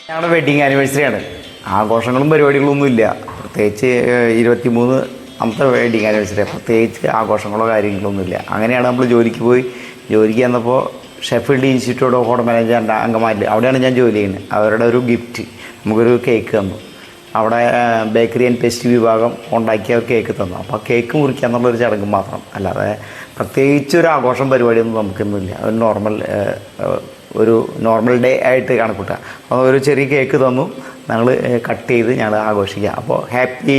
ഞങ്ങളുടെ വെഡിങ് ആനിവേഴ്സറിയാണ്. ആഘോഷങ്ങളും പരിപാടികളൊന്നും ഇല്ല. പ്രത്യേകിച്ച് 23ാമത്തെ വെഡിങ് ആനിവേഴ്സറി, പ്രത്യേകിച്ച് ആഘോഷങ്ങളോ കാര്യങ്ങളൊന്നുമില്ല. അങ്ങനെയാണ് നമ്മൾ ജോലിക്ക് പോയി. ജോലിക്ക് വന്നപ്പോൾ Sheffield institute of hotel management Angamaly, അവിടെയാണ് ഞാൻ ജോലി ചെയ്യുന്നത്. അവരുടെ ഒരു ഗിഫ്റ്റ് നമുക്കൊരു കേക്ക് തന്നു. അവിടെ ബേക്കറി ആൻഡ് പേസ്ട്രി വിഭാഗം ഉണ്ടാക്കിയ കേക്ക് തന്നു. അപ്പോൾ കേക്ക് മുറിക്കുക എന്നുള്ളൊരു ചടങ്ങ് മാത്രം, അല്ലാതെ പ്രത്യേകിച്ച് ഒരു ആഘോഷം പരിപാടിയൊന്നും നമുക്കൊന്നുമില്ല. ഒരു നോർമൽ ഡേ ആയിട്ട് കണക്കൂട്ടുക. അപ്പോൾ ഒരു ചെറിയ കേക്ക് തന്നു, ഞങ്ങൾ കട്ട് ചെയ്ത് ഞങ്ങൾ ആഘോഷിക്കുക. അപ്പോൾ ഹാപ്പി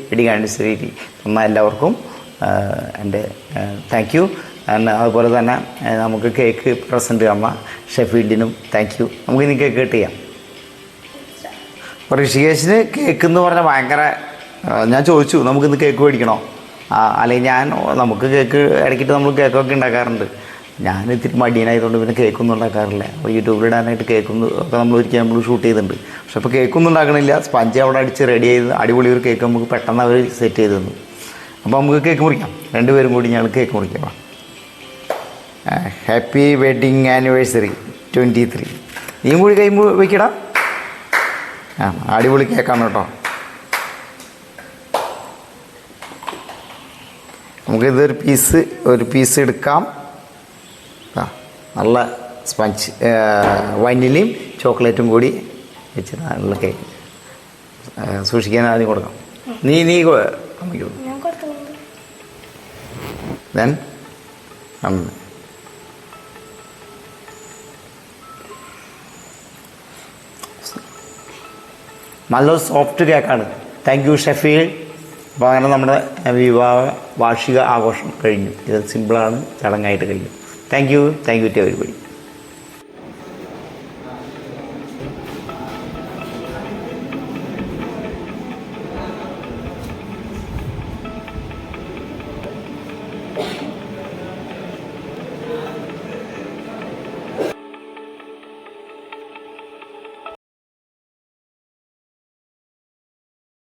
വെഡിങ് ആനിവേഴ്സറി തന്ന എല്ലാവർക്കും എൻ്റെ താങ്ക് യു. അതുപോലെ തന്നെ നമുക്ക് കേക്ക് പ്രസൻറ്റ് തന്ന ഷെഫീൽഡിനും താങ്ക് യു. നമുക്ക് ഇനി കേക്ക് കട്ട് ചെയ്യാം. അപ്പോൾ ഋഷികേശിന് കേക്ക് എന്ന് പറഞ്ഞാൽ ഭയങ്കര, ഞാൻ ചോദിച്ചു നമുക്കിന്ന് കേക്ക് മേടിക്കണോ, അല്ലെങ്കിൽ നമുക്ക് കേക്ക് ഇടയ്ക്കിട്ട് നമ്മൾ കേക്കൊക്കെ ഉണ്ടാക്കാറുണ്ട്. ഞാൻ ഇത്തിരി മടിയനായതുകൊണ്ട് പിന്നെ കേക്കൊന്നും ഉണ്ടാക്കാറില്ല. അപ്പോൾ യൂട്യൂബിലിടാനായിട്ട് കേക്കൊന്നും ഒക്കെ നമ്മൾ ഷൂട്ട് ചെയ്തിട്ടുണ്ട്. പക്ഷെ അപ്പോൾ കേക്കൊന്നും ഉണ്ടാക്കണില്ല. സ്പഞ്ച് അവിടെ അടിച്ച് റെഡി ചെയ്ത് അടിപൊളി ഒരു കേക്ക് നമുക്ക് പെട്ടെന്ന് അവർ സെറ്റ് ചെയ്ത് തന്നു. അപ്പോൾ നമുക്ക് കേക്ക് മുറിക്കാം. രണ്ടുപേരും കൂടി ഞങ്ങൾ കേക്ക് മുറിക്കാം. Happy wedding anniversary 23. നീയും കൂടി കൈ വയ്ക്കടാ. അടിപൊളി കേക്കാണ് കേട്ടോ. നമുക്കിതൊരു പീസ് എടുക്കാം. നല്ല സ്പഞ്ച് വനിലയും ചോക്ലേറ്റും കൂടി വെച്ച് നല്ല കേക്ക് സൂക്ഷിക്കാൻ ആദ്യം കൊടുക്കാം. നീ അമ്മയ്ക്ക് ദെൻ നല്ലൊരു സോഫ്റ്റ് കേക്കാണ്. Thank you Shefeel. അപ്പോൾ അങ്ങനെ നമ്മുടെ വിവാഹ വാർഷിക ആഘോഷം കഴിഞ്ഞു. ഇത് സിമ്പിളാണ്, ചടങ്ങായിട്ട് കഴിഞ്ഞു. Thank you to everybody.